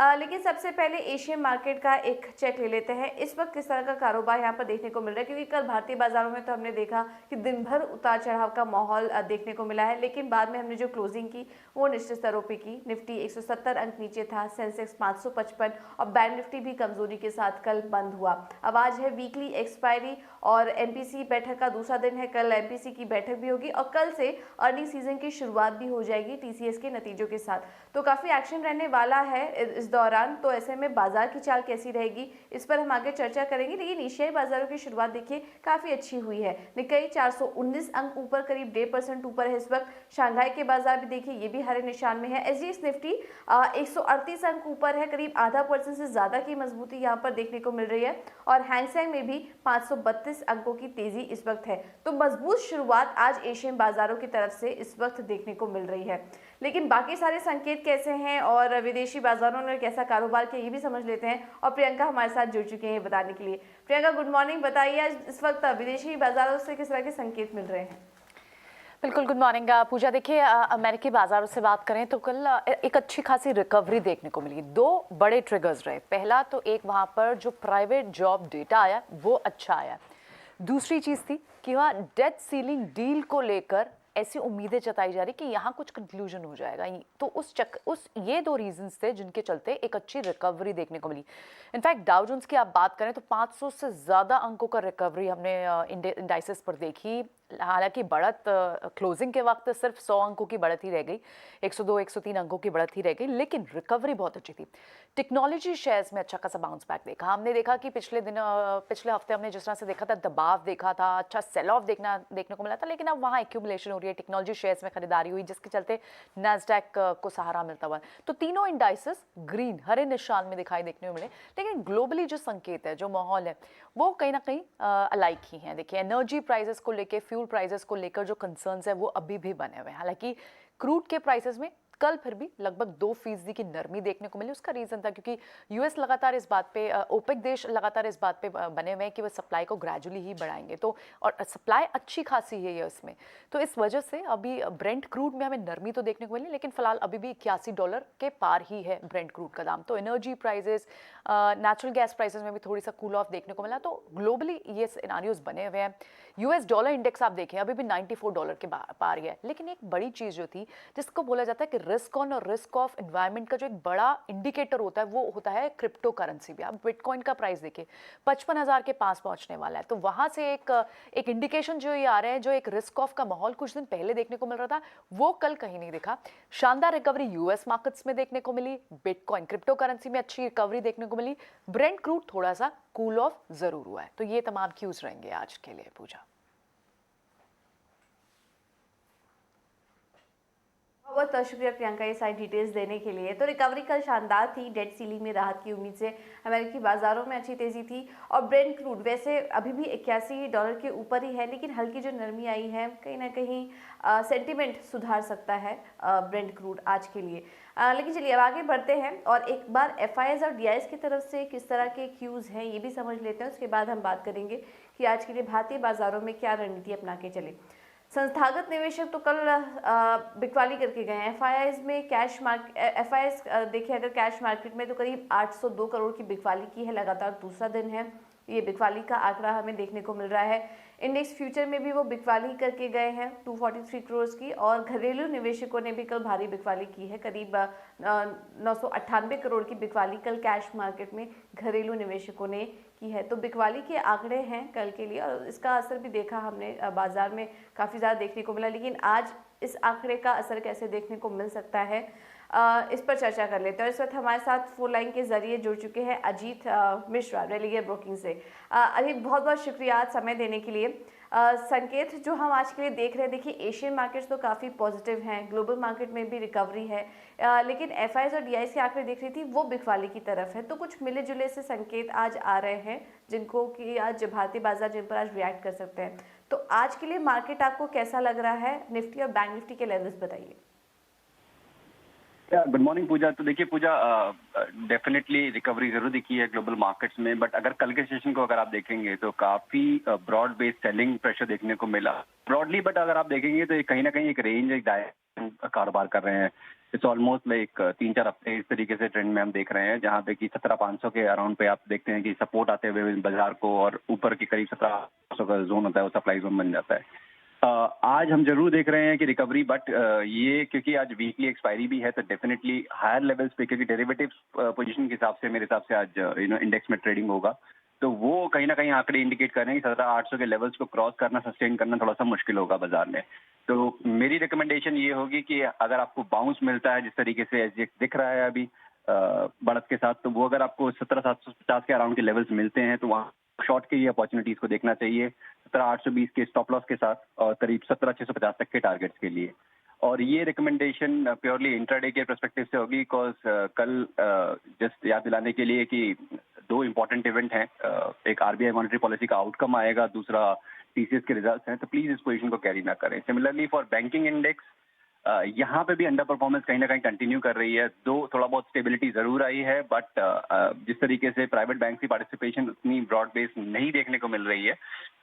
लेकिन सबसे पहले एशियन मार्केट का एक चेक ले लेते हैं। इस वक्त किस तरह का कारोबार यहाँ पर देखने को मिल रहा है, क्योंकि कल भारतीय बाजारों में तो हमने देखा कि दिन भर उतार चढ़ाव का माहौल देखने को मिला है, लेकिन बाद में हमने जो क्लोजिंग की वो निश्चित स्तरों पे की। निफ्टी 170 अंक नीचे था, सेंसेक्स 555 और बैंक निफ्टी भी कमजोरी के साथ कल बंद हुआ। अब आज है वीकली एक्सपायरी और एमपीसी बैठक का दूसरा दिन है। कल एमपीसी की बैठक भी होगी और कल से अर्निंग सीजन की शुरुआत भी हो जाएगी टीसीएस के नतीजों के साथ। तो काफी एक्शन रहने वाला है इस दौरान। तो ऐसे में बाजार की चाल कैसी रहेगी इस पर हम आगे चर्चा करेंगे, लेकिन एशियाई बाजारों की शुरुआत देखिए काफी अच्छी हुई है। निक्केई 419 अंक ऊपर, करीब 1.5% ऊपर है इस वक्त। शंघाई के बाजार भी देखिए ये भी हरे निशान में है। एसजीएक्स निफ्टी 138 अंक ऊपर है, करीब आधा % से ज्यादा की मजबूती यहाँ पर देखने को मिल रही है। और हैंगसेंग में भी 532 अंकों की तेजी इस वक्त है। तो मजबूत शुरुआत आज एशियन बाजारों की तरफ से इस वक्त देखने को मिल रही है। लेकिन बाकी सारे संकेत कैसे हैं और विदेशी बाजारों ने कैसा कारोबार किया ये भी समझ लेते हैं। और प्रियंका हमारे साथ जुड़ चुके हैं बताने के लिए। Priyanka, good morning. बताइए आज इस वक्त विदेशी बाजारों से किस तरह के संकेत मिल रहे हैं? बिल्कुल, गुड मॉर्निंग पूजा। देखिए, अमेरिकी बाजारों से बात करें तो कल एक अच्छी खासी रिकवरी देखने को मिली। दो बड़े ट्रिगर्स रहे। पहला तो एक वहाँ पर जो प्राइवेट जॉब डेटा आया वो अच्छा आया। दूसरी चीज़ थी कि वहाँ डेट सीलिंग डील को लेकर ऐसी उम्मीदें जताई जा रही कि यहाँ कुछ कंक्लूजन हो जाएगा। तो ये दो रीजंस थे जिनके चलते एक अच्छी रिकवरी देखने को मिली। इनफैक्ट डाउ जोन्स की आप बात करें तो 500 से ज़्यादा अंकों का रिकवरी हमने इंडाइसेस पर देखी। हालांकि बढ़त क्लोजिंग के वक्त सिर्फ 100 अंकों की बढ़त ही रह गई, 102 103 अंकों की बढ़त ही रह गई, लेकिन रिकवरी बहुत अच्छी थी। टेक्नोलॉजी शेयर्स में अच्छा खासा बाउंस बैक देखा। हमने देखा कि पिछले हफ्ते हमने जिस तरह से देखा था, दबाव देखा था, अच्छा सेल ऑफ देखने को मिला था, लेकिन अब वहाँ एक्यूमुलेशन हो रही है। टेक्नोलॉजी शेयर्स में खरीदारी हुई जिसके चलते नैस्डैक को सहारा मिलता हुआ। तो तीनों इंडाइसेस ग्रीन हरे निशान में दिखाई देखने को मिले। लेकिन ग्लोबली जो संकेत है, जो माहौल है, वो कहीं ना कहीं अलाइक ही है। देखिए, एनर्जी प्राइसेस को लेकर, फ्यूल प्राइसेस को लेकर जो कंसर्न्स है वो अभी भी बने हुए हैं। हालांकि क्रूड के प्राइसेस में कल फिर भी लगभग 2% की नरमी देखने को मिली। उसका रीजन था क्योंकि यूएस लगातार इस बात पे, ओपेक देश लगातार इस बात पे बने हुए हैं कि वो सप्लाई को ग्रेजुअली ही बढ़ाएंगे। तो और सप्लाई अच्छी खासी है इसमें, तो इस वजह से अभी ब्रेंट क्रूड में हमें नरमी तो देखने को मिली, लेकिन फिलहाल अभी भी $81 के पार ही है ब्रेंट क्रूड का दाम। तो energy prices, natural gas prices में भी थोड़ी सा कूल ऑफ देखने को मिला। तो ग्लोबली ये सिनेरियोज बने हुए हैं। यूएस डॉलर इंडेक्स आप देखें अभी भी $94 के पार ही है। लेकिन एक बड़ी चीज जो थी जिसको बोला जाता है कि रिस्क ऑन और रिस्क ऑफ एनवायरनमेंट का जो एक बड़ा इंडिकेटर होता है वो होता है क्रिप्टो करेंसी भी। आप बिटकॉइन का प्राइस देखिए 55,000 के पास पहुंचने वाला है। तो वहां से एक इंडिकेशन जो ये आ रहे हैं, जो एक रिस्क ऑफ का माहौल कुछ दिन पहले देखने को मिल रहा था वो कल कहीं नहीं दिखा। शानदार रिकवरी यूएस मार्केट्स में देखने को मिली। बिटकॉइन क्रिप्टो करेंसी में अच्छी रिकवरी देखने को मिली। ब्रेंट क्रूड थोड़ा सा कूल ऑफ जरूर हुआ है। तो ये तमाम क्यूज रहेंगे आज के लिए पूजा। बहुत बहुत शुक्रिया प्रियंका ये सारी डिटेल्स देने के लिए। तो रिकवरी कल शानदार थी। डेट सीलिंग में राहत की उम्मीद से अमेरिकी बाजारों में अच्छी तेजी थी। और ब्रेंट क्रूड वैसे अभी भी $81 के ऊपर ही है, लेकिन हल्की जो नरमी आई है कहीं ना कहीं सेंटिमेंट सुधार सकता है ब्रेंट क्रूड आज के लिए। लेकिन चलिए अब आगे बढ़ते हैं और एक बार एफआईआईज और डीआईएस की तरफ से किस तरह के क्यूज हैं ये भी समझ लेते हैं। उसके बाद हम बात करेंगे कि आज के लिए भारतीय बाजारों में क्या रणनीति अपना के चले। संस्थागत निवेशक तो कल बिकवाली करके गए हैं। एफआईआईज में एफआईआईज देखिए अगर कैश मार्केट में तो करीब 802 करोड़ की बिकवाली की है, लगातार दूसरा दिन है ये बिकवाली का आंकड़ा हमें देखने को मिल रहा है। इंडेक्स फ्यूचर में भी वो बिकवाली करके गए हैं 243 करोड़ की। और घरेलू निवेशकों ने भी कल भारी बिकवाली की है, करीब 998 करोड़ की बिकवाली कल कैश मार्केट में घरेलू निवेशकों ने की है। तो बिकवाली के आंकड़े हैं कल के लिए और इसका असर भी देखा हमने बाजार में काफ़ी ज़्यादा देखने को मिला। लेकिन आज इस आंकड़े का असर कैसे देखने को मिल सकता है इस पर चर्चा कर लेते हैं। इस वक्त हमारे साथ फोन लाइन के जरिए जुड़ चुके हैं अजीत मिश्रा रेलिगे ब्रोकिंग से। अजीत, बहुत बहुत शुक्रिया समय देने के लिए। संकेत जो हम आज के लिए देख रहे हैं, देखिए एशियन मार्केट्स तो काफ़ी पॉजिटिव हैं, ग्लोबल मार्केट में भी रिकवरी है, लेकिन एफआईआईज और डीआईएस के आंकड़े देख रही थी वो बिकवाली की तरफ है। तो कुछ मिले जुले से संकेत आज आ रहे हैं जिनको कि आज भारतीय बाजार जिन पर आज रिएक्ट कर सकते हैं। तो आज के लिए मार्केट आपको कैसा लग रहा है? निफ्टी और बैंक निफ्टी के लेवल्स बताइए। गुड मॉर्निंग पूजा। तो देखिए पूजा, डेफिनेटली रिकवरी जरूर दिखी है ग्लोबल मार्केट्स में, बट अगर कल के सेशन को अगर आप देखेंगे तो काफी ब्रॉड बेस्ड सेलिंग प्रेशर देखने को मिला ब्रॉडली। बट अगर आप देखेंगे तो कहीं ना कहीं एक रेंज, एक डायरेक्शन कारोबार कर रहे हैं। इट्स ऑलमोस्ट लाइक 3-4 हफ्ते इस तरीके से ट्रेंड में हम देख रहे हैं, जहाँ पे कि 17,500 के अराउंड पे आप देखते हैं कि सपोर्ट आते हुए बाजार को, और ऊपर के करीब 17,500 का जोन होता है, वो सप्लाई जोन बन जाता है। आज हम जरूर देख रहे हैं कि रिकवरी, बट ये क्योंकि आज वीकली एक्सपायरी भी है, तो डेफिनेटली हायर लेवल्स पे, क्योंकि डेरिवेटिव्स पोजीशन के हिसाब से मेरे हिसाब से आज इंडेक्स में ट्रेडिंग होगा, तो वो कहीं ना कहीं आंकड़े इंडिकेट कर रहे हैं कि 17,800 के लेवल्स को क्रॉस करना, सस्टेन करना थोड़ा सा मुश्किल होगा बाजार में। तो मेरी रिकमेंडेशन ये होगी कि अगर आपको बाउंस मिलता है जिस तरीके से एसजीएक्स दिख रहा है अभी बढ़त के साथ, तो वो अगर आपको 17,750 के अराउंड के लेवल्स मिलते हैं, तो वहाँ शॉर्ट के ये अपॉर्चुनिटीज को देखना चाहिए 17,820 के स्टॉप लॉस के साथ, और करीब 17,650 तक के टारगेट्स के लिए। और ये रिकमेंडेशन प्योरली इंट्राडे के पर्सपेक्टिव से होगी, बिकॉज कल जस्ट याद दिलाने के लिए कि 2 इंपॉर्टेंट इवेंट हैं, एक आरबीआई मॉनेटरी पॉलिसी का आउटकम आएगा, दूसरा टीसीएस के रिजल्ट्स हैं, तो प्लीज इस पोजीशन को कैरी ना करें। सिमिलरली फॉर बैंकिंग इंडेक्स, यहाँ पे भी अंडर परफॉर्मेंस कहीं ना कहीं कंटिन्यू कर रही है, थोड़ा बहुत स्टेबिलिटी जरूर आई है, बट जिस तरीके से प्राइवेट बैंक की पार्टिसिपेशन उतनी ब्रॉड बेस नहीं देखने को मिल रही है,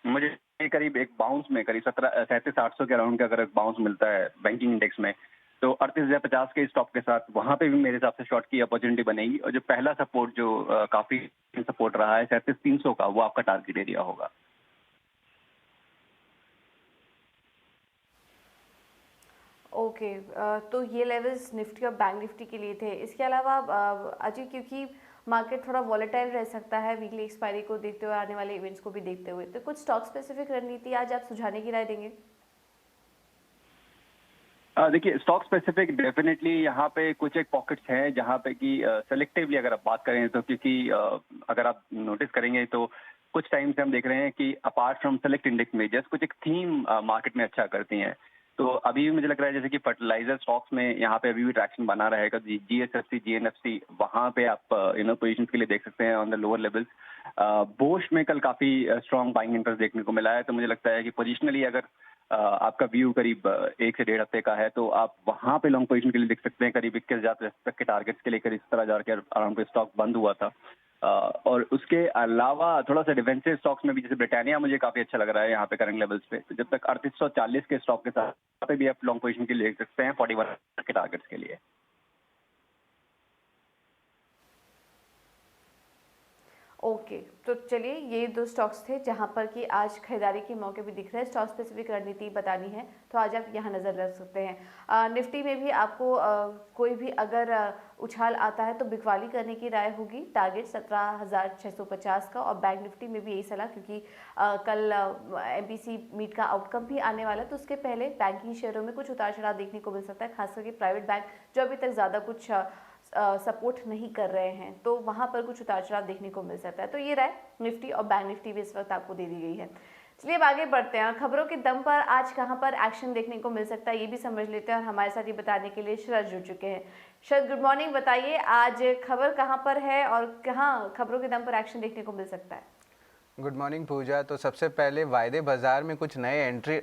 मुझे करीब एक बाउंस में करीब 37,800 के अराउंड का अगर बाउंस मिलता है बैंकिंग इंडेक्स में, तो 38,050 के स्टॉप के साथ वहां पे भी मेरे हिसाब से शॉर्ट की अपॉर्चुनिटी बनेगी। और जो पहला सपोर्ट जो काफी सपोर्ट रहा है 37,300 का, वो आपका टारगेट एरिया होगा। ओके, तो ये लेवल्स निफ्टी और बैंक निफ्टी के लिए थे। इसके अलावा अजय, क्योंकि मार्केट थोड़ा वॉलेटाइल रह सकता है वीकली एक्सपायरी को देखते हुए, आने वाले इवेंट्स को भी देखते हुए, तो कुछ स्टॉक स्पेसिफिक रणनीति आज आप सुझाने की राय देंगे? देखिए, स्टॉक स्पेसिफिक डेफिनेटली यहाँ पे कुछ एक पॉकेट्स हैं जहाँ पे कि सेलेक्टिवली अगर आप बात करें तो, क्योंकि अगर आप नोटिस करेंगे तो कुछ टाइम से हम देख रहे हैं कि apart from select index measures, कुछ एक थीम मार्केट में अच्छा करती हैं। तो अभी भी मुझे लग रहा है जैसे कि फर्टिलाइजर स्टॉक्स में यहाँ पे अभी भी ट्रैक्शन बना रहेगा। जीएसएफसी, जीएनएफसी, वहाँ पे आप पोजिशन के लिए देख सकते हैं ऑन द लोअर लेवल्स। बोश में कल काफी स्ट्रॉन्ग बाइंग इंटरेस्ट देखने को मिला है, तो मुझे लगता है कि पोजिशनली अगर आपका व्यू करीब 1 से 1.5 हफ्ते का है, तो आप वहां पे लॉन्ग पोजीशन के लिए देख सकते हैं। करीब 21,000 तक के टारगेट्स के लिए करीब 17,000 के अराउंड पे स्टॉक बंद हुआ था। और उसके अलावा थोड़ा सा डिफेंसिव स्टॉक्स में भी, जैसे ब्रिटानिया मुझे काफी अच्छा लग रहा है यहाँ पे करंट लेवल्स पे, तो जब तक 3840 के स्टॉक के साथ पे भी आप लॉन्ग पोजीशन के लिए देख सकते हैं 41 के टारगेट्स के लिए। ओके, तो चलिए, ये 2 स्टॉक्स थे जहां पर कि आज खरीदारी के मौके भी दिख रहे हैं। स्टॉक स्पेसिफिक रणनीति बतानी है तो आज आप यहां नज़र रख सकते हैं। निफ्टी में भी आपको कोई भी अगर उछाल आता है तो बिकवाली करने की राय होगी, टारगेट 17,650 का। और बैंक निफ्टी में भी यही सलाह, क्योंकि कल एमपीसी मीट का आउटकम भी आने वाला है, तो उसके पहले बैंकिंग शेयरों में कुछ उतार चढ़ाव देखने को मिल सकता है, खास करके प्राइवेट बैंक जो अभी तक ज़्यादा कुछ सपोर्ट नहीं कर रहे हैं, तो वहां पर कुछ उतार चढ़ाव देखने को मिल सकता है। तो ये राय निफ्टी और बैंक निफ्टी भी इस वक्त आपको दे दी गई है। चलिए अब आगे बढ़ते हैं, खबरों के दम पर आज कहां पर एक्शन देखने को मिल सकता है ये भी समझ लेते हैं, और हमारे साथ ये बताने के लिए शरद जुड़ चुके हैं। शरद, गुड मॉर्निंग, बताइए आज खबर कहां पर है और कहां खबरों के दम पर एक्शन देखने को मिल सकता है? गुड मॉर्निंग पूजा। तो सबसे पहले वायदे बाज़ार में कुछ नए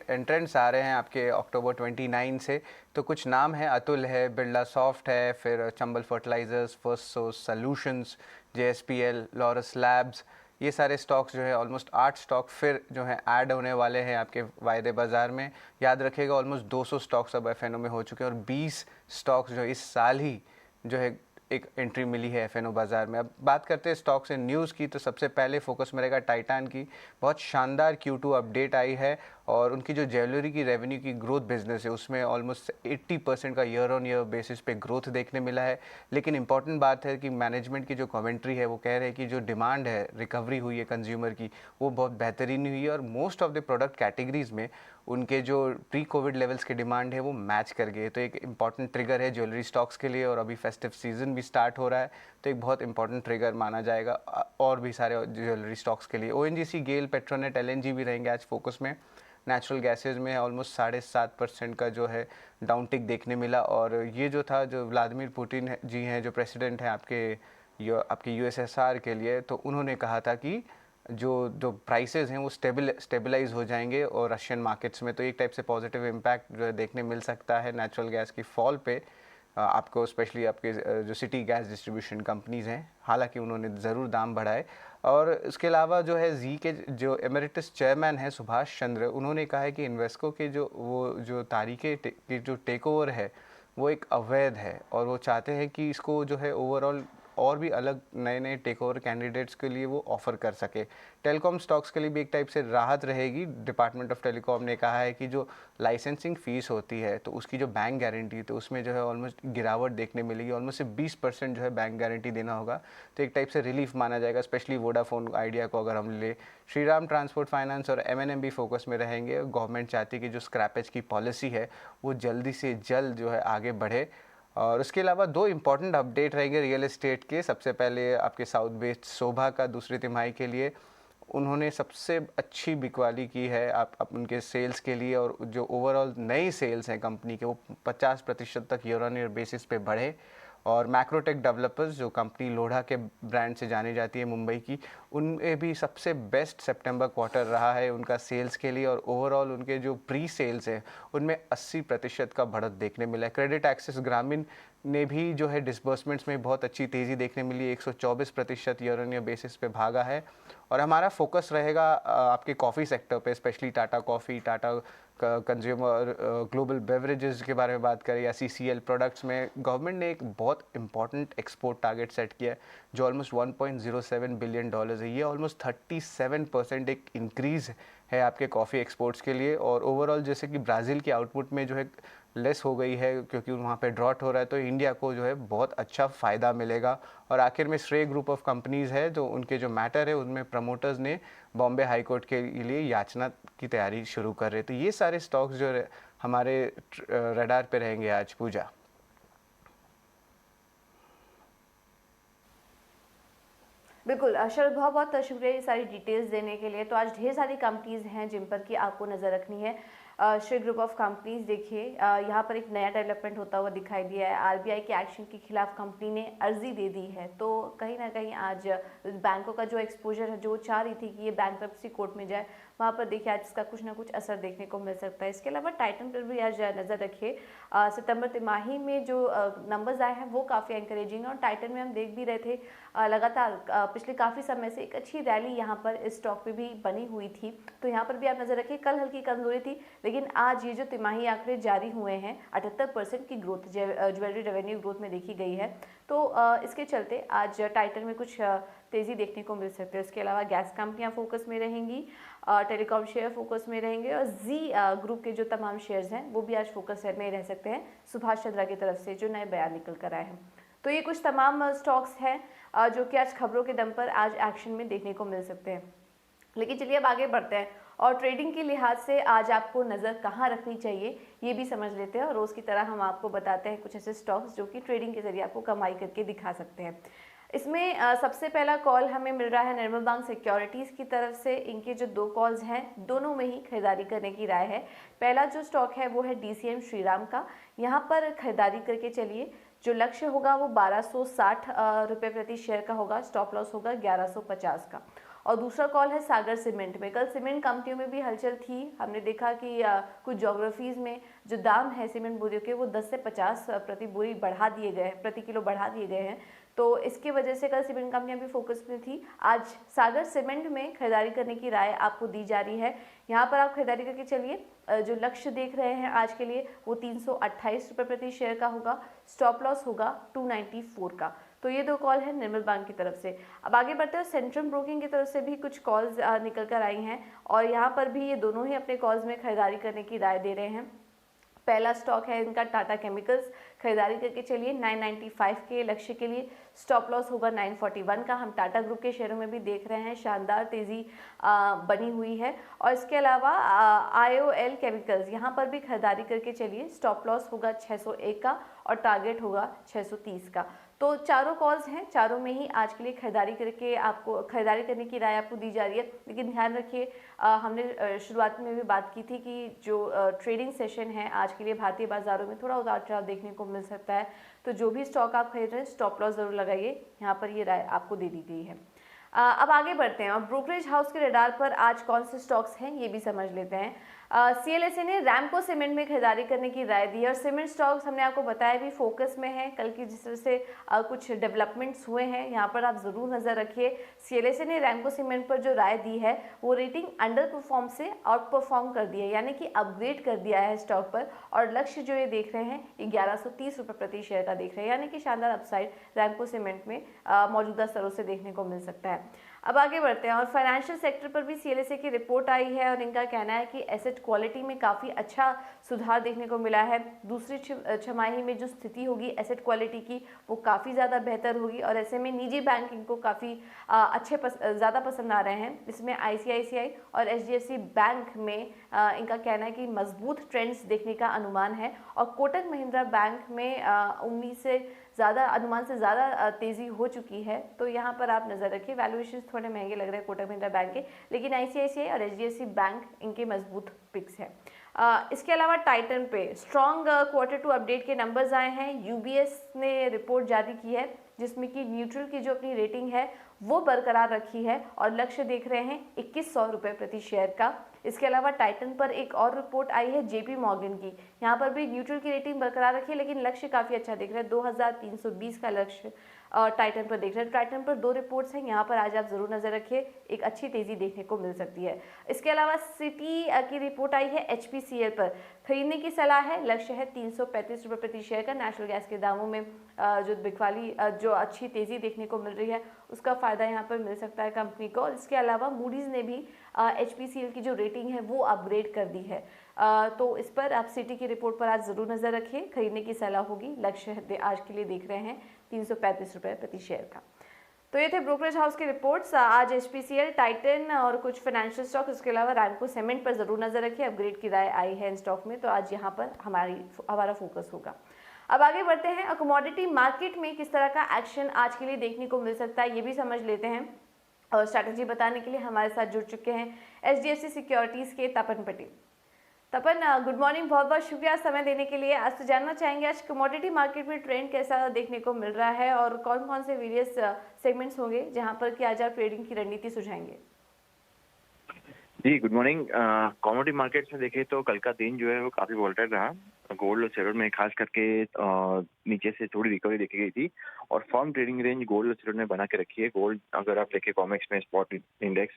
एंट्रेंट्स आ रहे हैं आपके अक्टूबर 29 से। तो कुछ नाम है, अतुल है, बिरला सॉफ्ट है, फिर Chambal fertilisers, first source solutions, JSPL, Laurus labs, ये सारे स्टॉक्स जो है ऑलमोस्ट 8 स्टॉक फिर जो है ऐड होने वाले हैं आपके वायदे बाज़ार में। याद रखिएगा ऑलमोस्ट 200 स्टॉक्स अब एफएनओ में हो चुके हैं, और 20 स्टॉक्स जो इस साल ही जो है एक एंट्री मिली है एफएनओ बाज़ार में। अब बात करते हैं स्टॉक्स एंड न्यूज़ की, तो सबसे पहले फोकस में रहेगा टाइटान की। बहुत शानदार Q2 अपडेट आई है, और उनकी जो ज्वेलरी की रेवेन्यू की ग्रोथ बिजनेस है उसमें ऑलमोस्ट 80% का ईयर ऑन ईयर बेसिस पे ग्रोथ देखने मिला है। लेकिन इंपॉर्टेंट बात है कि मैनेजमेंट की जो कमेंट्री है वो कह रहे हैं कि जो डिमांड है, रिकवरी हुई है कंज्यूमर की, वो बहुत बेहतरीन हुई है, और most of the product categories में उनके जो प्री कोविड लेवल्स के डिमांड है वो मैच कर गए। तो एक इंपॉर्टेंट ट्रिगर है ज्वेलरी स्टॉक्स के लिए, और अभी फेस्टिव सीजन भी स्टार्ट हो रहा है, तो एक बहुत इंपॉर्टेंट ट्रिगर माना जाएगा और भी सारे ज्वेलरी स्टॉक्स के लिए। ओएनजीसी, गेल, पेट्रोनेट, एलएनजी भी रहेंगे आज फोकस में। नेचुरल गैसेज में ऑलमोस्ट 7.5% का जो है डाउन टिक देखने मिला, और ये जो था, जो व्लादिमीर पुतिन जी हैं, जो प्रेसिडेंट हैं आपके यूएसएसआर के लिए, तो उन्होंने कहा था कि जो प्राइसेस हैं वो स्टेबलाइज हो जाएंगे और रशियन मार्केट्स में। तो एक टाइप से पॉजिटिव इम्पैक्ट जो है देखने मिल सकता है नेचुरल गैस की फॉल पे आपको, स्पेशली आपके जो सिटी गैस डिस्ट्रीब्यूशन कंपनीज़ हैं। हालांकि उन्होंने ज़रूर दाम बढ़ाए। और इसके अलावा जो है जी के जो एमेरिटस चेयरमैन हैं सुभाष चंद्र, उन्होंने कहा है कि इन्वेस्को के जो तारीखें की जो टेक ओवर है वो एक अवैध है और वो चाहते हैं कि इसको जो है ओवरऑल और भी अलग नए नए टेक ओवर कैंडिडेट्स के लिए वो ऑफ़र कर सके। टेलीकॉम स्टॉक्स के लिए भी एक टाइप से राहत रहेगी। डिपार्टमेंट ऑफ टेलीकॉम ने कहा है कि जो लाइसेंसिंग फ़ीस होती है तो उसकी जो बैंक गारंटी तो उसमें जो है ऑलमोस्ट गिरावट देखने मिलेगी। ऑलमोस्ट से 20% जो है बैंक गारंटी देना होगा, तो एक टाइप से रिलीफ माना जाएगा, स्पेशली वोडाफोन आइडिया को अगर हम ले। श्रीराम ट्रांसपोर्ट फाइनेंस और एमएनएम भी फोकस में रहेंगे। गवर्नमेंट चाहती है कि जो स्क्रैपेज की पॉलिसी है वो जल्दी से जल्द जो है आगे बढ़े। और उसके अलावा दो इम्पॉर्टेंट अपडेट रहेंगे रियल एस्टेट के। सबसे पहले आपके साउथ बेस्ड शोभा का दूसरी तिमाही के लिए उन्होंने सबसे अच्छी बिकवाली की है आप उनके सेल्स के लिए, और जो ओवरऑल नई सेल्स हैं कंपनी के वो 50% तक ईयर ऑन ईयर बेसिस पे बढ़े। और मैक्रोटेक डेवलपर्स जो कंपनी लोढ़ा के ब्रांड से जानी जाती है मुंबई की, उनमें भी सबसे बेस्ट सितंबर क्वार्टर रहा है उनका सेल्स के लिए। और ओवरऑल उनके जो प्री सेल्स हैं उनमें 80% का बढ़त देखने मिला है। क्रेडिट एक्सेस ग्रामीण ने भी जो है डिसबर्समेंट्स में बहुत अच्छी तेज़ी देखने मिली, 124% ईयर ऑन ईयर बेसिस पे भागा है। और हमारा फोकस रहेगा आपके कॉफ़ी सेक्टर पे, specially Tata coffee, Tata consumer global beverages के बारे में बात करें या CCL प्रोडक्ट्स में गवर्नमेंट ने एक बहुत इंपॉर्टेंट एक्सपोर्ट टारगेट सेट किया है जो ऑलमोस्ट $1.07 बिलियन है। ये ऑलमोस्ट 37% एक इंक्रीज़ है आपके कॉफ़ी एक्सपोर्ट्स के लिए। और ओवरऑल जैसे कि ब्राज़ील की आउटपुट में जो है लेस हो गई है क्योंकि वहाँ पे ड्रॉट हो रहा है, तो इंडिया को जो है बहुत अच्छा फ़ायदा मिलेगा। और आखिर में श्रेय ग्रुप ऑफ कंपनीज़ है जो उनके जो मैटर है उनमें प्रमोटर्स ने बॉम्बे हाई कोर्ट के लिए याचना की तैयारी शुरू कर रहे। तो ये सारे स्टॉक्स जो हमारे रडार पे रहेंगे आज। पूजा, बिल्कुल शरद, बहुत बहुत शुक्रिया ये सारी डिटेल्स देने के लिए। तो आज ढेर सारी कंपनीज हैं जिन पर कि आपको नज़र रखनी है। श्रेय ग्रुप ऑफ कंपनीज देखिए, यहाँ पर एक नया डेवलपमेंट होता हुआ दिखाई दिया है। आरबीआई के एक्शन के खिलाफ कंपनी ने अर्जी दे दी है, तो कहीं ना कहीं आज बैंकों का जो एक्सपोजर है, जो चाह रही थी कि ये बैंक्रप्सी कोर्ट में जाए, वहाँ पर देखिए आज इसका कुछ ना कुछ असर देखने को मिल सकता है। इसके अलावा टाइटन पर भी आज नज़र रखिए। सितंबर तिमाही में जो नंबर्स आए हैं वो काफ़ी एनकरेजिंग है और टाइटन में हम देख भी रहे थे लगातार पिछले काफ़ी समय से एक अच्छी रैली यहाँ पर इस स्टॉक पे भी बनी हुई थी। तो यहाँ पर भी आप नज़र रखिए, कल हल्की कमजोरी थी लेकिन आज ये जो तिमाही आंकड़े जारी हुए हैं 78% की ग्रोथ ज्वेलरी रेवेन्यू ग्रोथ में देखी गई है। तो इसके चलते आज टाइटन में कुछ तेज़ी देखने को मिल सकती है। इसके अलावा गैस कंपनियां फोकस में रहेंगी, टेलीकॉम शेयर फोकस में रहेंगे और जी ग्रुप के जो तमाम शेयर्स हैं वो भी आज फोकस में रह सकते हैं सुभाष चंद्रा की तरफ से जो नए बयान निकल कर आए हैं। तो ये कुछ तमाम स्टॉक्स हैं जो कि आज खबरों के दम पर आज एक्शन में देखने को मिल सकते हैं। लेकिन चलिए अब आगे बढ़ते हैं और ट्रेडिंग के लिहाज से आज आपको नज़र कहाँ रखनी चाहिए ये भी समझ लेते हैं। और रोज़ की तरह हम आपको बताते हैं कुछ ऐसे स्टॉक्स जो कि ट्रेडिंग के जरिए आपको कमाई करके दिखा सकते हैं। इसमें सबसे पहला कॉल हमें मिल रहा है निर्मल बैंक सिक्योरिटीज़ की तरफ से। इनके जो दो कॉल्स हैं दोनों में ही खरीदारी करने की राय है। पहला जो स्टॉक है वो है DCM श्रीराम का। यहाँ पर खरीदारी करके चलिए, जो लक्ष्य होगा वो 1260 रुपये प्रति शेयर का होगा, स्टॉप लॉस होगा 1150 का। और दूसरा कॉल है सागर सीमेंट में। कल सीमेंट कंपनियों में भी हलचल थी, हमने देखा कि कुछ ज्योग्राफीज़ में जो दाम है सीमेंट बोरियों के वो 10 से 50 प्रति बोरी बढ़ा दिए गए हैं, प्रति किलो बढ़ा दिए गए हैं। तो इसकी वजह से कल सीमेंट कंपनियां भी फोकस में थी। आज सागर सीमेंट में खरीदारी करने की राय आपको दी जा रही है। यहाँ पर आप खरीदारी करके चलिए, जो लक्ष्य देख रहे हैं आज के लिए वो 328 रुपये प्रति शेयर का होगा, स्टॉप लॉस होगा 294 का। तो ये दो कॉल है निर्मल बैंक की तरफ से। अब आगे बढ़ते हैं, सेंट्रम ब्रोकिंग की तरफ से भी कुछ कॉल्स निकल कर आई हैं और यहाँ पर भी ये दोनों ही अपने कॉल्स में खरीदारी करने की राय दे रहे हैं। पहला स्टॉक है इनका टाटा केमिकल्स, खरीदारी करके चलिए 995 के लक्ष्य के लिए, स्टॉप लॉस होगा 941 का। हम टाटा ग्रुप के शेयरों में भी देख रहे हैं शानदार तेज़ी बनी हुई है। और इसके अलावा IOL केमिकल्स, यहाँ पर भी खरीदारी करके चलिए, स्टॉप लॉस होगा 601 का और टारगेट होगा 630 का। तो चारों कॉल्स हैं, चारों में ही आज के लिए खरीदारी करके आपको खरीदारी करने की राय आपको दी जा रही है। लेकिन ध्यान रखिए, हमने शुरुआत में भी बात की थी कि जो ट्रेडिंग सेशन है आज के लिए भारतीय बाजारों में थोड़ा उतार चढ़ाव देखने को मिल सकता है। तो जो भी स्टॉक आप खरीद रहे हैं स्टॉप लॉस जरूर लगाइए, यहाँ पर ये राय आपको दे दी गई है। अब आगे बढ़ते हैं और ब्रोकरेज हाउस के रडार पर आज कौन से स्टॉक्स हैं ये भी समझ लेते हैं। सीएलएसए ने रैमको सीमेंट में खरीदारी करने की राय दी है और सीमेंट स्टॉक्स हमने आपको बताया भी फोकस में है। कल की जिस तरह से कुछ डेवलपमेंट्स हुए हैं यहाँ पर आप ज़रूर नज़र रखिए। सीएलएसए ने रैमको सीमेंट पर जो राय दी है वो रेटिंग अंडर परफॉर्म से आउट परफॉर्म कर दी है, यानी कि अपग्रेड कर दिया है स्टॉक पर। और लक्ष्य जो ये देख रहे हैं ये 1130 रुपये प्रति शेयर का देख रहे हैं, यानी कि शानदार अपसाइड रैमको सीमेंट में मौजूदा स्तरों से देखने को मिल सकता है। अब आगे बढ़ते हैं और फाइनेंशियल सेक्टर पर भी सीएलएसए की रिपोर्ट आई है और इनका कहना है कि एसेट क्वालिटी में काफ़ी अच्छा सुधार देखने को मिला है। दूसरी छमाही में जो स्थिति होगी एसेट क्वालिटी की वो काफ़ी ज़्यादा बेहतर होगी और ऐसे में निजी बैंक इनको काफ़ी ज़्यादा पसंद आ रहे हैं। इसमें आईसीआईसीआई और एचडीएफसी बैंक में इनका कहना है कि मजबूत ट्रेंड्स देखने का अनुमान है और कोटक महिंद्रा बैंक में उम्मीद से ज़्यादा अनुमान से ज़्यादा तेज़ी हो चुकी है। तो यहाँ पर आप नज़र रखिए, वैल्यूएशन थोड़े महंगे लग रहे हैं कोटक महिंद्रा बैंक के, लेकिन आईसीआईसीआई और एचडीएफसी बैंक इनके मजबूत पिक्स हैं। इसके अलावा टाइटन पे स्ट्रॉन्ग Q2 अपडेट के नंबर्स आए हैं। यूबीएस ने रिपोर्ट जारी की है जिसमें कि न्यूट्रल की जो अपनी रेटिंग है वो बरकरार रखी है और लक्ष्य देख रहे हैं 2100 रुपये प्रति शेयर का। इसके अलावा टाइटन पर एक और रिपोर्ट आई है जेपी मॉर्गन की, यहाँ पर भी न्यूट्रल की रेटिंग बरकरार रखी है लेकिन लक्ष्य काफ़ी अच्छा देख रहे हैं, 2320 का लक्ष्य टाइटन पर देख रहे हैं। टाइटन पर 2 रिपोर्ट्स हैं, यहाँ पर आज आप जरूर नजर रखिए, एक अच्छी तेजी देखने को मिल सकती है। इसके अलावा सिटी की रिपोर्ट आई है एचपीसीएल पर, खरीदने की सलाह है, लक्ष्य है 335 रुपये प्रति शेयर का। नेचुरल गैस के दामों में जो बिकवाली जो अच्छी तेजी देखने को मिल रही है उसका फायदा यहाँ पर मिल सकता है कंपनी को। इसके अलावा मूडीज ने भी एचपीसीएल की जो रेटिंग है वो अपग्रेड कर दी है। तो इस पर आप सिटी की रिपोर्ट पर आज जरूर नजर रखिए, खरीदने की सलाह होगी, लक्ष्य आज के लिए देख रहे हैं 335 रुपये प्रति शेयर का। तो ये थे ब्रोकरेज हाउस की रिपोर्ट्स। आज एचपीसीएल, टाइटन और कुछ फाइनेंशियल स्टॉक, इसके अलावा रैमको सीमेंट पर जरूर नजर रखिए, अपग्रेड की राय आई है इन स्टॉक में, तो आज यहाँ पर हमारा फोकस होगा। अब आगे बढ़ते हैं, कमोडिटी मार्केट में किस तरह का एक्शन आज के लिए देखने को मिल सकता है ये भी समझ लेते हैं। और स्ट्रैटेजी बताने के लिए हमारे साथ जुड़ चुके हैं एचडीएफसी सिक्योरिटीज के तपन पटेल। तपन, गुड मॉर्निंग, बहुत बहुत शुक्रिया समय देने के लिए। आज तो जानना चाहेंगे आज कमोडिटी मार्केट में ट्रेंड कैसा देखने को मिल रहा है और कौन कौन से वेरियस सेगमेंट्स होंगे जहां पर कि आज आप ट्रेडिंग की रणनीति सुझाएंगे। जी गुड मॉर्निंग। कमोडिटी मार्केट्स में देखें तो कल का दिन जो है वो काफी वोलेटाइल रहा। गोल्ड और सिल्वर में खास करके नीचे से थोड़ी रिकवरी देखी गई थी और फर्म ट्रेडिंग रेंज गोल्ड और सिल्वर ने बना के रखी है। गोल्ड अगर आप देखें कॉमेक्स में स्पॉट इंडेक्स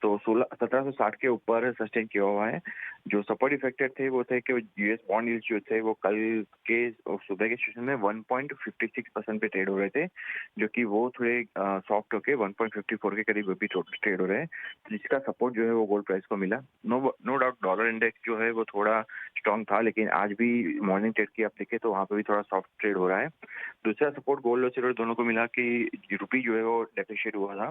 तो 1760 के ऊपर सस्टेन किया हुआ है। जो सपोर्ट इफेक्टेड थे वो थे कि यूएस बॉन्ड यील्ड जो थे वो कल के सुबह के सेशन में 1.56% पे ट्रेड हो रहे थे, जो कि वो थोड़े सॉफ्ट होके 1.54 के करीब भी ट्रेड हो रहे हैं, जिसका सपोर्ट जो है वो गोल्ड प्राइस को मिला। नो डाउट डॉलर इंडेक्स जो है वो थोड़ा स्ट्रॉन्ग था, लेकिन आज भी मॉर्निंग ट्रेड की आप देखें तो वहाँ पे भी थोड़ा सॉफ्ट ट्रेड हो रहा है। दूसरा सपोर्ट गोल्ड और सिल्वर दोनों को मिला कि रुपी जो है वो डेप्रिशिएट हुआ था,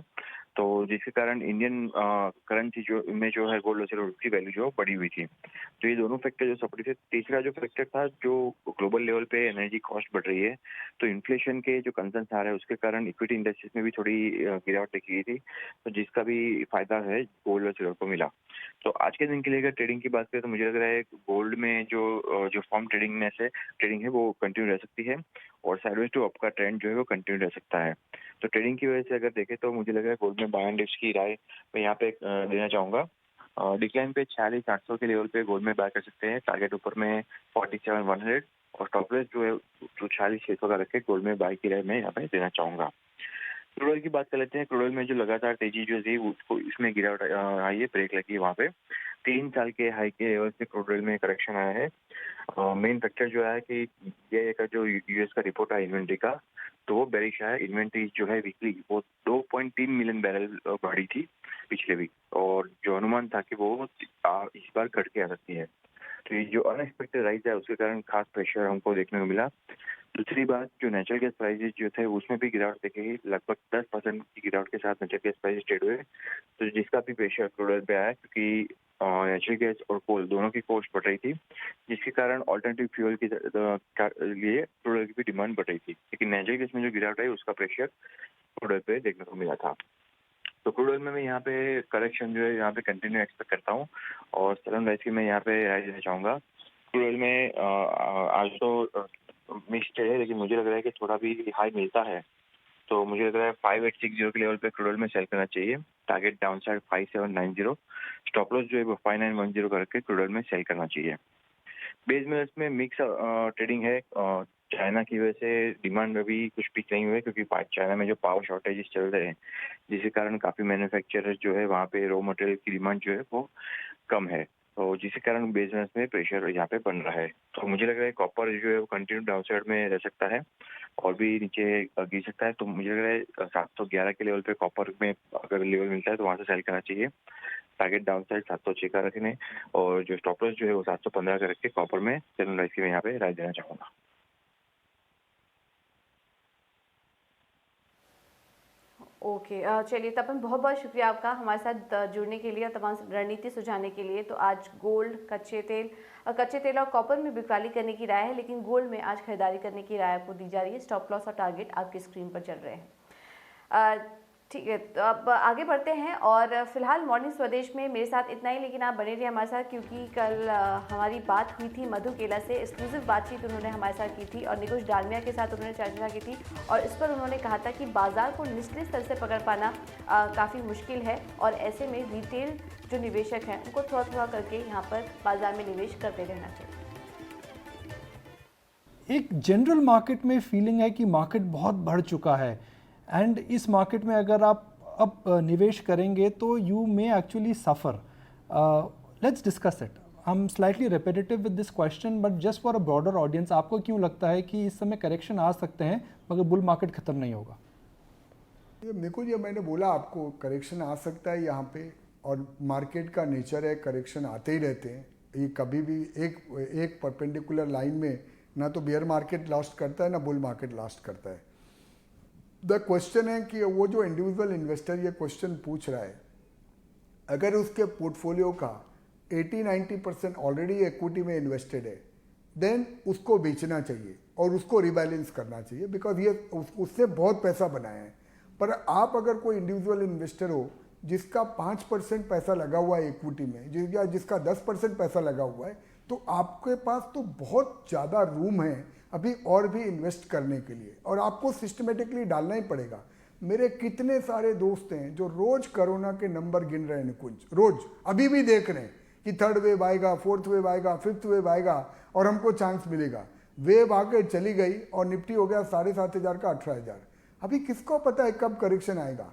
तो जिसके कारण इंडियन करेंसी जो है गोल्ड और सिल्वर की वैल्यू जो बढ़ी हुई थी। तो ये दोनों फैक्टर जो सपोर्ट थे। तीसरा जो फैक्टर था, जो ग्लोबल लेवल पे एनर्जी कॉस्ट बढ़ रही है, तो इन्फ्लेशन के जो कंसर्न आ रहे हैं उसके कारण इक्विटी इंडस्ट्रीज में भी थोड़ी गिरावट देखी गई थी, तो जिसका भी फायदा है गोल्ड और सिल्वर को मिला। तो आज के दिन के लिए अगर ट्रेडिंग की बात करें तो मुझे लग रहा है गोल्ड में जो फॉर्म ट्रेडिंग है वो कंटिन्यू रह सकती है और साइडवेज टू अप का ट्रेंड जो है वो कंटिन्यू रह सकता है। तो ट्रेडिंग की वजह से अगर देखें तो मुझे लग रहा है गोल्ड में बाय एंड डिप्स की राय मैं यहाँ पे देना चाहूँगा। डिक्लाइन पे 46,800 के लेवल पे गोल्ड में बाय कर सकते हैं, टारगेट ऊपर में 47,100 और स्टॉप लॉस जो है जो 46,600 का रखे गोल्ड में बाय की राय मैं यहाँ पे देना चाहूँगा। क्रूड ऑयल की बात कर लेते हैं। क्रूड ऑयल में जो लगातार तेजी जो थी उसको इसमें गिरावट आई है, ब्रेक लगी है वहाँ पे। 3 साल के हाई के लेवल से क्रूड ऑयल में करेक्शन आया है। मेन फैक्टर जो है कि ये का जो यूएस का रिपोर्ट है इन्वेंट्री का, तो वो बेरिश है। इन्वेंट्री जो है वीकली वो 2.3 मिलियन बैरल बढ़ी थी पिछले वीक, और जो अनुमान था कि वो इस बार घट के आ सकती है। तो ये जो अनएक्सपेक्टेड राइज है उसके कारण खास प्रेशर हमको देखने को मिला। दूसरी बात, जो नेचुरल गैस प्राइसेस जो थे उसमें भी गिरावट देखी, लगभग 10% की गिरावट के साथ नेचुरल गैस प्राइसेस ट्रेड हुए, तो जिसका भी प्रेशर क्रूड ऑयल पे आया, क्योंकि नेचुरल गैस और कोल दोनों की कॉस्ट बढ़ रही थी, जिसके कारण ऑल्टरनेटिव फ्यूल के लिए क्रूड ऑयल की भी डिमांड बढ़ रही थी। लेकिन नेचुरल गैस में जो गिरावट आई उसका प्रेशर क्रूड ऑयल पे देखने को मिला था। तो क्रूड ऑयल में मैं यहाँ पे करेक्शन जो है यहाँ पे कंटिन्यू एक्सपेक्ट करता हूँ और सडन राइज की मैं यहाँ पे राय देना चाहूँगा। क्रूड ऑयल में आज तो मिक्स्ड है, लेकिन मुझे लग रहा है कि थोड़ा भी हाई मिलता है तो मुझे लग रहा है 5860 के लेवल पे क्रूड ऑयल में सेल करना चाहिए। Target down side 5790, stop loss जो है वो 5910 करके क्रूड ऑयल में सेल करना चाहिए। बेस मिनर्स में मिक्स ट्रेडिंग है। चाइना की वजह से डिमांड में भी कुछ पिक नहीं हुए, क्योंकि चाइना में जो पावर शॉर्टेजेस चल रहे हैं, जिसके कारण काफ़ी मैन्युफैक्चरर्स जो है वहाँ पे रॉ मटेरियल की डिमांड जो है वो कम है, तो जिसके कारण बेस मिनर्स में प्रेशर यहाँ पे बन रहा है। तो मुझे लग रहा है कॉपर जो है वो कंटिन्यू डाउन साइड में रह सकता है और भी नीचे गिर सकता है। तो मुझे लग रहा है 711 के लेवल पे कॉपर में अगर लेवल मिलता है तो वहाँ से सेल करना चाहिए। टारगेट डाउन साइड 706 का रखने और जो स्टॉप लॉस जो है वो 715 का रख के कॉपर में सेल राइस की मैं यहाँ पे राय देना चाहूँगा। ओके, चलिए तब हम बहुत बहुत शुक्रिया आपका हमारे साथ जुड़ने के लिए और तमाम रणनीति सुझाने के लिए। तो आज गोल्ड, कच्चे तेल और कॉपर में बिकवाली करने की राय है, लेकिन गोल्ड में आज खरीदारी करने की राय आपको दी जा रही है। स्टॉप लॉस और टारगेट आपकी स्क्रीन पर चल रहे हैं। ठीक है, तो अब आगे बढ़ते हैं और फिलहाल मॉर्निंग स्वदेश में मेरे साथ इतना ही, लेकिन आप बने रहिए हमारे साथ क्योंकि कल हमारी बात हुई थी मधु केला से। एक्सक्लूसिव बातचीत उन्होंने हमारे साथ की थी और निकुश डालमिया के साथ उन्होंने चर्चा की थी और इस पर उन्होंने कहा था कि बाजार को निचले स्तर से पकड़ पाना काफ़ी मुश्किल है और ऐसे में रिटेल जो निवेशक हैं उनको थोड़ा थोड़ा करके यहाँ पर बाजार में निवेश करते रहना चाहिए। एक जनरल मार्केट में फीलिंग है कि मार्केट बहुत बढ़ चुका है एंड इस मार्केट में अगर आप अब निवेश करेंगे तो you may actually suffer. Let's discuss it. I am slightly repetitive with this question but just for a broader audience, आपको क्यों लगता है कि इस समय करेक्शन आ सकते हैं मगर बुल मार्केट ख़त्म नहीं होगा? ये मेरे को, ये मैंने बोला आपको, करेक्शन आ सकता है यहाँ पे और मार्केट का नेचर है, करेक्शन आते ही रहते हैं। ये कभी भी एक परपेंडिकुलर लाइन में ना तो बियर मार्केट लास्ट करता है ना बुल मार्केट लास्ट करता है। द क्वेश्चन है कि वो जो इंडिविजुअल इन्वेस्टर ये क्वेश्चन पूछ रहा है, अगर उसके पोर्टफोलियो का 80-90% ऑलरेडी इक्विटी में इन्वेस्टेड है, देन उसको बेचना चाहिए और उसको रिबैलेंस करना चाहिए, बिकॉज ये उससे बहुत पैसा बनाया है। पर आप अगर कोई इंडिविजुअल इन्वेस्टर हो जिसका 5% पैसा लगा हुआ है इक्विटी में, या जिसका 10% पैसा लगा हुआ है, तो आपके पास तो बहुत ज़्यादा रूम है अभी और भी इन्वेस्ट करने के लिए और आपको सिस्टमेटिकली डालना ही पड़ेगा। मेरे कितने सारे दोस्त हैं जो रोज कोरोना के नंबर गिन रहे हैं, निकुंज, रोज अभी भी देख रहे हैं कि 3rd वेव आएगा, 4th वेव आएगा, 5th वेव आएगा और हमको चांस मिलेगा। वेव आके चली गई और निफ्टी हो गया 7,500 का 18,000। अभी किसको पता है कब करेक्शन आएगा,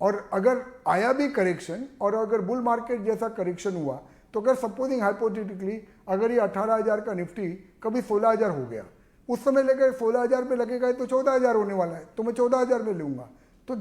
और अगर आया भी करेक्शन और अगर बुल मार्केट जैसा करेक्शन हुआ तो अगर सपोजिंग हाइपोथेटिकली अगर ये 18,000 का निफ्टी कभी 16,000 हो गया, उस समय लगेगा 16,000 पे लगेगा तो 14,000 होने वाला है, तो मैं 14,000 में लूँगा। तो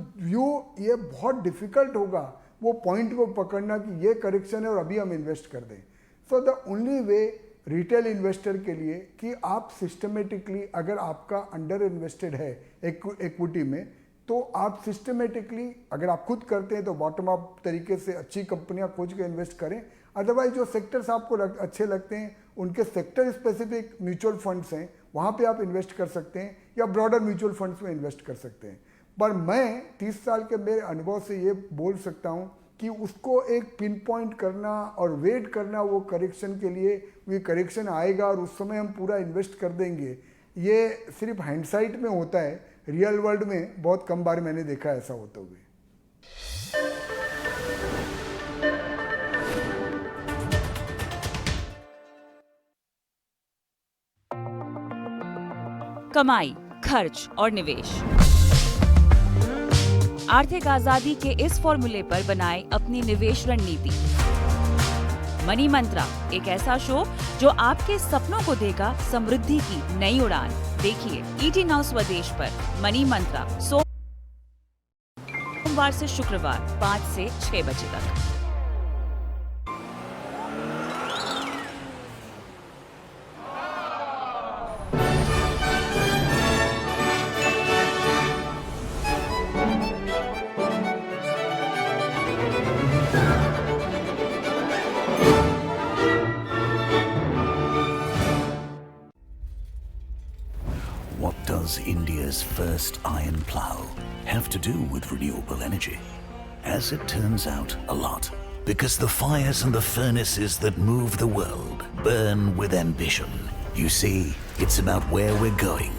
ये बहुत डिफिकल्ट होगा वो पॉइंट को पकड़ना कि ये करेक्शन है और अभी हम इन्वेस्ट कर दें। So the only way retail investor के लिए कि आप सिस्टमेटिकली, अगर आपका अंडर इन्वेस्टेड है इक्विटी में, तो आप सिस्टमेटिकली अगर आप खुद करते हैं तो बॉटम अप तरीके से अच्छी कंपनियां खोज के इन्वेस्ट करें। अदरवाइज जो सेक्टर्स आपको अच्छे लगते हैं उनके सेक्टर स्पेसिफिक म्यूचुअल फंड्स हैं, वहाँ पे आप इन्वेस्ट कर सकते हैं या ब्रॉडर म्यूचुअल फंड्स में इन्वेस्ट कर सकते हैं। पर मैं 30 साल के मेरे अनुभव से ये बोल सकता हूँ कि उसको एक पिन पॉइंट करना और वेट करना वो करेक्शन के लिए, ये करेक्शन आएगा और उस समय हम पूरा इन्वेस्ट कर देंगे, ये सिर्फ हाइंडसाइट में होता है। रियल वर्ल्ड में बहुत कम बार मैंने देखा ऐसा होते हुए। कमाई, खर्च और निवेश, आर्थिक आजादी के इस फॉर्मूले पर बनाए अपनी निवेश रणनीति। मनी मंत्रा, एक ऐसा शो जो आपके सपनों को देगा समृद्धि की नई उड़ान। देखिए ET Now स्वदेश पर मनी मंत्रा सोमवार से शुक्रवार 5 से 6 बजे तक। What does India's first iron plough have to do with renewable energy? As it turns out, a lot. Because the fires and the furnaces that move the world burn with ambition. You see, it's about where we're going